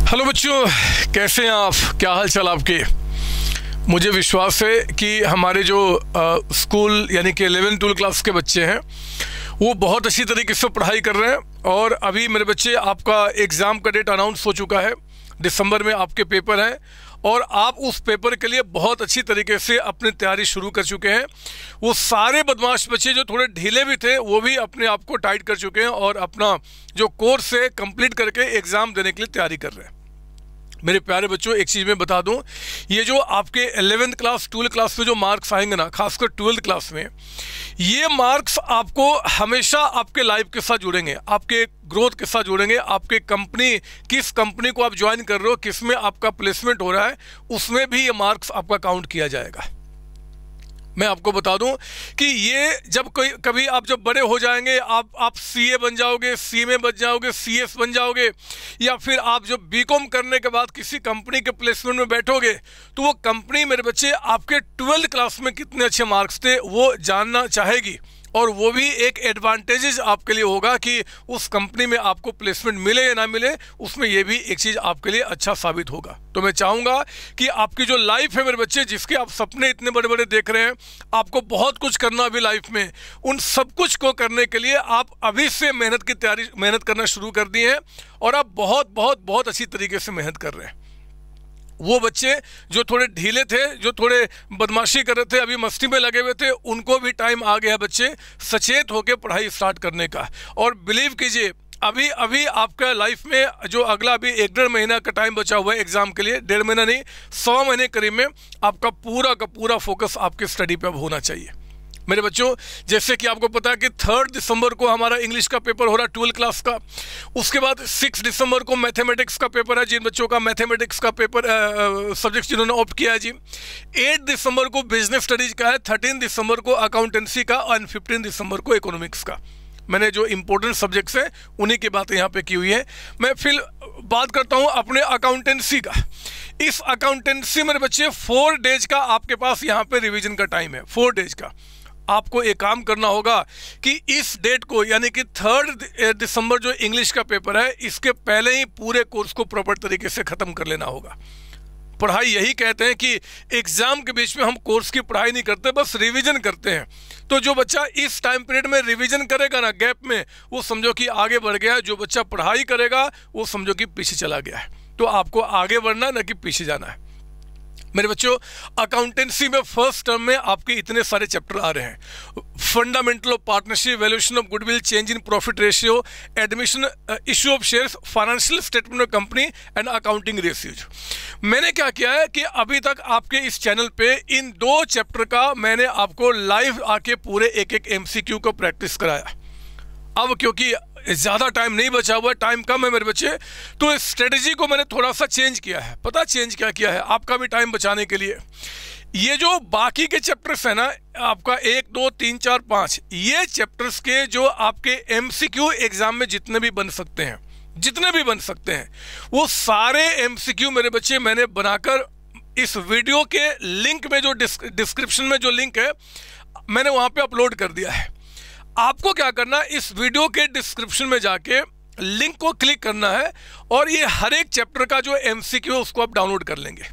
Hello बच्चों, कैसे हैं आप? क्या हाल चाल आपके? मुझे विश्वास है कि हमारे जो स्कूल यानी कि 11-12 क्लास के बच्चे हैं वो बहुत अच्छी तरीके से पढ़ाई कर रहे हैं। और अभी मेरे बच्चे, आपका एग्ज़ाम का डेट अनाउंस हो चुका है। दिसंबर में आपके पेपर हैं और आप उस पेपर के लिए बहुत अच्छी तरीके से अपनी तैयारी शुरू कर चुके हैं। वो सारे बदमाश बच्चे जो थोड़े ढीले भी थे वो भी अपने आप को टाइट कर चुके हैं और अपना जो कोर्स है कंप्लीट करके एग्ज़ाम देने के लिए तैयारी कर रहे हैं। मेरे प्यारे बच्चों, एक चीज़ मैं बता दूं, ये जो आपके 11th क्लास 12th क्लास में जो मार्क्स आएंगे ना, खासकर 12th क्लास में, ये मार्क्स आपको हमेशा आपके लाइफ के साथ जुड़ेंगे, आपके ग्रोथ के साथ जुड़ेंगे। आपके कंपनी, किस कंपनी को आप ज्वाइन कर रहे हो, किस में आपका प्लेसमेंट हो रहा है, उसमें भी ये मार्क्स आपका काउंट किया जाएगा। मैं आपको बता दूं कि ये जब कभी आप जब बड़े हो जाएंगे, आप सीए बन जाओगे, सीएमए बन जाओगे, सीएस बन जाओगे, या फिर आप जब बीकॉम करने के बाद किसी कंपनी के प्लेसमेंट में बैठोगे, तो वो कंपनी, मेरे बच्चे, आपके 12th क्लास में कितने अच्छे मार्क्स थे वो जानना चाहेगी। और वो भी एक एडवांटेजेस आपके लिए होगा कि उस कंपनी में आपको प्लेसमेंट मिले या ना मिले, उसमें ये भी एक चीज़ आपके लिए अच्छा साबित होगा। तो मैं चाहूँगा कि आपकी जो लाइफ है मेरे बच्चे, जिसके आप सपने इतने बड़े बड़े देख रहे हैं, आपको बहुत कुछ करना अभी लाइफ में, उन सब कुछ को करने के लिए आप अभी से मेहनत करना शुरू कर दिए हैं और आप बहुत बहुत बहुत अच्छी तरीके से मेहनत कर रहे हैं। वो बच्चे जो थोड़े ढीले थे, जो थोड़े बदमाशी कर रहे थे, अभी मस्ती में लगे हुए थे, उनको भी टाइम आ गया बच्चे सचेत होकर पढ़ाई स्टार्ट करने का। और बिलीव कीजिए, अभी आपका लाइफ में जो अगला अभी 1-1.5 महीना का टाइम बचा हुआ है एग्जाम के लिए, 1.5 महीना नहीं, 100 महीने करीब में आपका पूरा का पूरा फोकस आपके स्टडी पे अब होना चाहिए। मेरे बच्चों, जैसे कि आपको पता है कि 3 दिसंबर को हमारा इंग्लिश का पेपर हो रहा है 12th क्लास का। उसके बाद 6 दिसंबर को मैथमेटिक्स का पेपर है, जिन बच्चों का मैथमेटिक्स का पेपर सब्जेक्ट जिन्होंने ऑप्ट किया है जी। 8 दिसंबर को बिजनेस स्टडीज का है, 13 दिसंबर को अकाउंटेंसी का और 15 दिसंबर को इकोनॉमिक्स का। मैंने जो इंपॉर्टेंट सब्जेक्ट्स हैं उन्हीं की बातें यहाँ पे की हुई है। मैं फिर बात करता हूँ अपने अकाउंटेंसी का। इस अकाउंटेंसी मेरे बच्चे 4 डेज का आपके पास यहाँ पे रिविजन का टाइम है, 4 डेज का। आपको एक काम करना होगा कि इस डेट को, यानी कि 3 दिसंबर जो इंग्लिश का पेपर है, इसके पहले ही पूरे कोर्स को प्रॉपर तरीके से ख़त्म कर लेना होगा। पढ़ाई यही कहते हैं कि एग्ज़ाम के बीच में हम कोर्स की पढ़ाई नहीं करते, बस रिवीजन करते हैं। तो जो बच्चा इस टाइम पीरियड में रिवीजन करेगा ना, गैप में, वो समझो कि आगे बढ़ गया है। जो बच्चा पढ़ाई करेगा वो समझो कि पीछे चला गया है। तो आपको आगे बढ़ना, ना कि पीछे जाना है। मेरे बच्चों, अकाउंटेंसी में फर्स्ट टर्म में आपके इतने सारे चैप्टर आ रहे हैं। Fundamental of partnership, valuation of goodwill, change in profit ratio, admission, issue of shares, financial statement of company and accounting ratios. मैंने क्या किया है कि अभी तक आपके इस चैनल पे इन 2 चैप्टर का मैंने आपको लाइव आके पूरे एक MCQ को प्रैक्टिस कराया। अब क्योंकि ज़्यादा टाइम नहीं बचा हुआ है, टाइम कम है मेरे बच्चे, तो इस स्ट्रेटजी को मैंने थोड़ा सा चेंज किया है। पता चेंज क्या किया है? आपका भी टाइम बचाने के लिए ये जो बाकी के चैप्टर्स है ना, आपका 1, 2, 3, 4, 5, ये चैप्टर्स के जो आपके MCQ एग्जाम में जितने भी बन सकते हैं, वो सारे MCQ मेरे बच्चे मैंने बनाकर इस वीडियो के लिंक में, जो डिस्क्रिप्शन में जो लिंक है, मैंने वहाँ पे अपलोड कर दिया है। आपको क्या करना, इस वीडियो के डिस्क्रिप्शन में जाके लिंक को क्लिक करना है और ये हर एक चैप्टर का जो MCQ है उसको आप डाउनलोड कर लेंगे।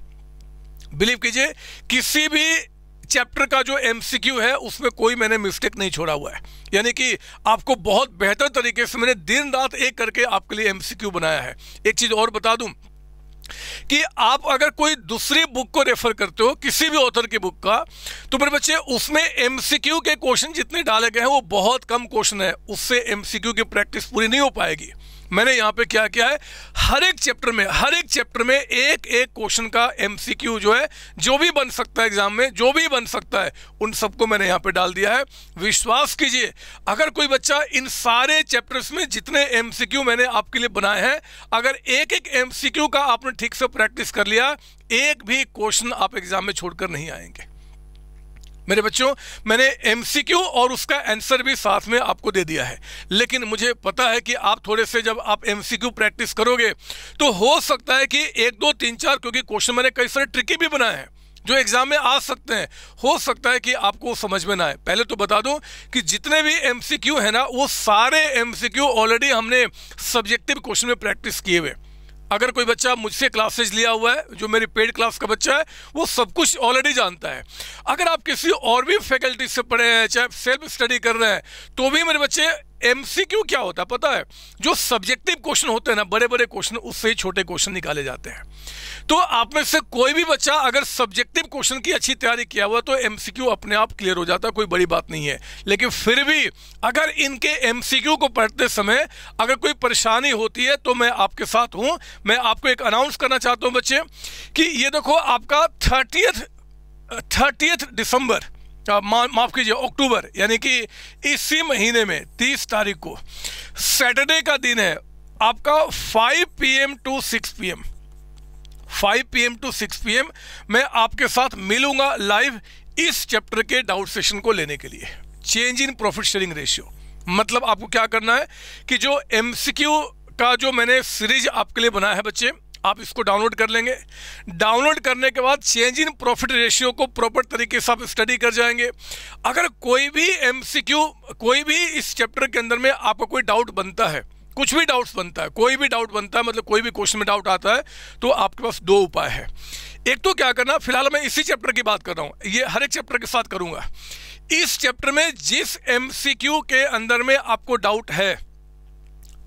बिलीव कीजिए, किसी भी चैप्टर का जो MCQ है उसमें कोई मैंने मिस्टेक नहीं छोड़ा हुआ है। यानी कि आपको बहुत बेहतर तरीके से मैंने दिन रात एक करके आपके लिए MCQ बनाया है। एक चीज़ और बता दूं कि आप अगर कोई दूसरी बुक को रेफर करते हो, किसी भी ऑथर की बुक का, तो मेरे बच्चे उसमें MCQ के क्वेश्चन जितने डाले गए हैं वो बहुत कम क्वेश्चन है, उससे MCQ की प्रैक्टिस पूरी नहीं हो पाएगी। मैंने यहाँ पे क्या किया है, हर एक चैप्टर में एक क्वेश्चन का MCQ जो है, जो भी बन सकता है एग्जाम में, जो भी बन सकता है, उन सबको मैंने यहाँ पे डाल दिया है। विश्वास कीजिए, अगर कोई बच्चा इन सारे चैप्टर्स में जितने MCQ मैंने आपके लिए बनाए हैं, अगर एक MCQ का आपने ठीक से प्रैक्टिस कर लिया, एक भी क्वेश्चन आप एग्जाम में छोड़कर नहीं आएंगे। मेरे बच्चों, मैंने MCQ और उसका आंसर भी साथ में आपको दे दिया है। लेकिन मुझे पता है कि आप थोड़े से, जब आप MCQ प्रैक्टिस करोगे तो हो सकता है कि 1, 2, 3, 4, क्योंकि क्वेश्चन मैंने कई सारे ट्रिकी भी बनाए हैं जो एग्जाम में आ सकते हैं, हो सकता है कि आपको समझ में ना आए। पहले तो बता दूं कि जितने भी MCQ है ना, वो सारे MCQ ऑलरेडी हमने सब्जेक्टिव क्वेश्चन में प्रैक्टिस किए हुए। अगर कोई बच्चा मुझसे क्लासेज लिया हुआ है, जो मेरी पेड क्लास का बच्चा है, वो सब कुछ ऑलरेडी जानता है। अगर आप किसी और भी फैकल्टी से पढ़े हैं, चाहे सेल्फ स्टडी कर रहे हैं, तो भी मेरे बच्चे MCQ क्या होता है पता है? जो सब्जेक्टिव क्वेश्चन होते हैं ना, बड़े बड़े क्वेश्चन, उससे ही छोटे क्वेश्चन निकाले जाते हैं। तो आप में से कोई भी बच्चा अगर सब्जेक्टिव क्वेश्चन की अच्छी तैयारी किया हुआ तो MCQ अपने आप क्लियर हो जाता है, कोई बड़ी बात नहीं है। लेकिन फिर भी अगर इनके MCQ को पढ़ते समय अगर कोई परेशानी होती है तो मैं आपके साथ हूं। मैं आपको एक अनाउंस करना चाहता हूं बच्चे कि ये देखो, आपका 30 दिसंबर, माफ कीजिए अक्टूबर, यानी कि इसी महीने में 30 तारीख को सैटरडे का दिन है। आपका 5 PM to 6 PM 5 PM to 6 PM मैं आपके साथ मिलूंगा लाइव इस चैप्टर के डाउट सेशन को लेने के लिए। Change in profit sharing ratio, मतलब आपको क्या करना है कि जो MCQ का जो मैंने सीरीज आपके लिए बनाया है बच्चे, आप इसको डाउनलोड कर लेंगे। डाउनलोड करने के बाद चेंज इन प्रॉफिट रेशियो को प्रॉपर तरीके से आप स्टडी कर जाएंगे। अगर कोई भी MCQ, कोई भी इस चैप्टर के अंदर में आपका कोई डाउट बनता है, कुछ भी डाउट्स बनता है, कोई भी डाउट बनता है, मतलब कोई भी क्वेश्चन में डाउट आता है, तो आपके पास दो उपाय है। एक तो क्या करना, फिलहाल मैं इसी चैप्टर की बात कर रहा हूँ, ये हर एक चैप्टर के साथ करूँगा। इस चैप्टर में जिस MCQ के अंदर में आपको डाउट है,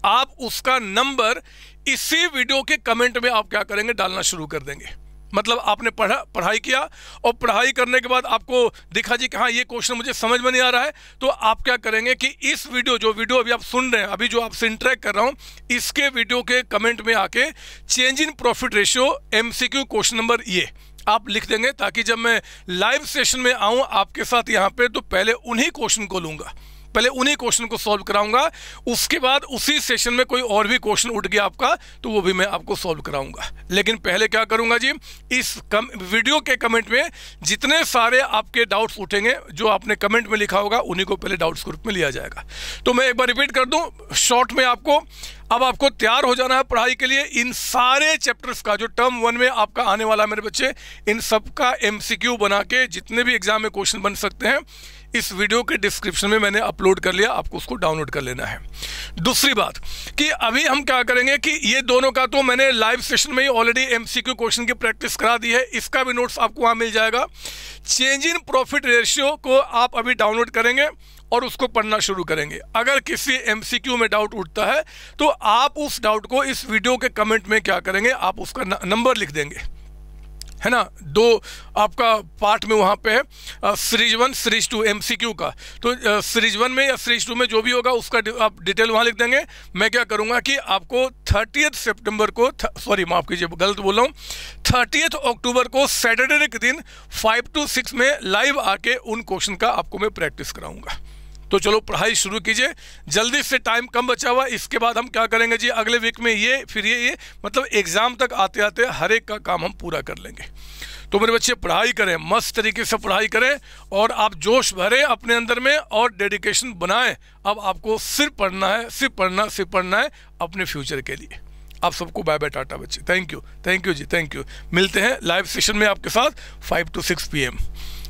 आप उसका नंबर इसी वीडियो के कमेंट में आप क्या करेंगे, डालना शुरू कर देंगे। मतलब आपने पढ़ाई किया और पढ़ाई करने के बाद आपको दिखा जी कि हाँ ये क्वेश्चन मुझे समझ में नहीं आ रहा है, तो आप क्या करेंगे कि इस वीडियो, जो वीडियो अभी आप सुन रहे हैं, अभी जो आपसे इंटरेक्ट कर रहा हूँ, इसके वीडियो के कमेंट में आके change in profit ratio MCQ question number ये आप लिख देंगे, ताकि जब मैं लाइव सेशन में आऊँ आपके साथ यहाँ पे, तो पहले उन्हीं क्वेश्चन को लूँगा, पहले उन्हीं क्वेश्चन को सॉल्व कराऊंगा। उसके बाद उसी सेशन में कोई और भी क्वेश्चन उठ गया आपका, तो वो भी मैं आपको सॉल्व कराऊंगा। लेकिन पहले क्या करूंगा जी, इस वीडियो के कमेंट में जितने सारे आपके डाउट्स उठेंगे, जो आपने कमेंट में लिखा होगा, उन्हीं को पहले डाउट्स ग्रुप में लिया जाएगा। तो मैं एक बार रिपीट कर दूं शॉर्ट में आपको, अब आपको तैयार हो जाना है पढ़ाई के लिए। इन सारे चैप्टर्स का जो टर्म 1 में आपका आने वाला है मेरे बच्चे, इन सब का MCQ बना के जितने भी एग्जाम में क्वेश्चन बन सकते हैं, इस वीडियो के डिस्क्रिप्शन में मैंने अपलोड कर लिया, आपको उसको डाउनलोड कर लेना है। दूसरी बात कि अभी हम क्या करेंगे कि ये दोनों का तो मैंने लाइव सेशन में ही ऑलरेडी MCQ क्वेश्चन की प्रैक्टिस करा दी है, इसका भी नोट्स आपको वहाँ मिल जाएगा। चेंज इन प्रॉफिट रेशियो को आप अभी डाउनलोड करेंगे और उसको पढ़ना शुरू करेंगे। अगर किसी MCQ में डाउट उठता है तो आप उस डाउट को इस वीडियो के कमेंट में क्या करेंगे, आप उसका नंबर लिख देंगे, है ना। दो आपका पार्ट में वहाँ पे है, सीरीज 1 सीरीज 2 MCQ का। तो सीरीज 1 में या सीरीज 2 में जो भी होगा उसका आप डिटेल वहाँ लिख देंगे। मैं क्या करूँगा कि आपको 30 सितंबर को, सॉरी माफ़ कीजिए गलत बोल रहा हूँ, 30 अक्टूबर को सैटरडे के दिन 5 to 6 में लाइव आके उन क्वेश्चन का आपको मैं प्रैक्टिस कराऊँगा। तो चलो पढ़ाई शुरू कीजिए, जल्दी से, टाइम कम बचा हुआ। इसके बाद हम क्या करेंगे जी, अगले वीक में ये, फिर ये मतलब एग्ज़ाम तक आते आते हर एक का काम हम पूरा कर लेंगे। तो मेरे बच्चे पढ़ाई करें, मस्त तरीके से पढ़ाई करें, और आप जोश भरें अपने अंदर में और डेडिकेशन बनाएं। अब आपको सिर्फ पढ़ना है, सिर्फ पढ़ना है अपने फ्यूचर के लिए। आप सबको बाय बाय, टाटा बच्चे, थैंक यू जी, थैंक यू। मिलते हैं लाइव सेशन में आपके साथ 5 to 6 PM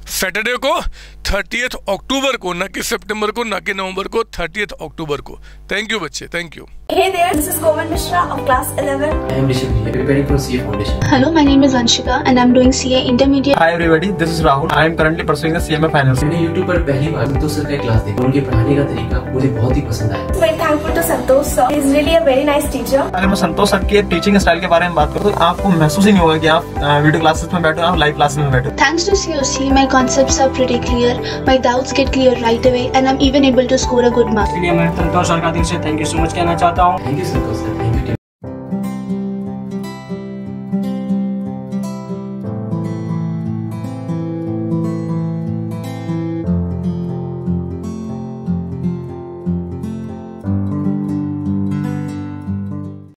सैटरडे को 30 अक्टूबर को, न कि सितंबर को, न कि नवंबर को, 30 अक्टूबर को। थैंक यू बच्चे, thank you. Hey there, this is Komal Mishra of class 11. I am Rishabh, preparing for CA Foundation. Hello, my name is Anshika and I'm doing CA Intermediate. Hi everybody, this is Rahul. I am currently pursuing the CMA Finance. मैंने YouTube पर पहली बार संतोष sir का class देखा, उनके पढ़ाने का तरीका मुझे बहुत ही पसंद आया। Very thankful to Santosh sir. He is really a very nice teacher. अगर मैं संतोष सर के टीचिंग स्टाइल के बारे में बात करूँ तो आपको महसूस ही नहीं होगा कि आप वीडियो क्लासेस में बैठे हो, आप लाइव क्लासेस में बैठे हो। Thanks to COC, my concepts are pretty clear, my doubts get clear right away and I'm even able to score a good mark. इसलिए मैं संतोष सर का दिल से थैंक यू सो मच कहना चाहता हूँ। Thank you Santosh sir, thank you.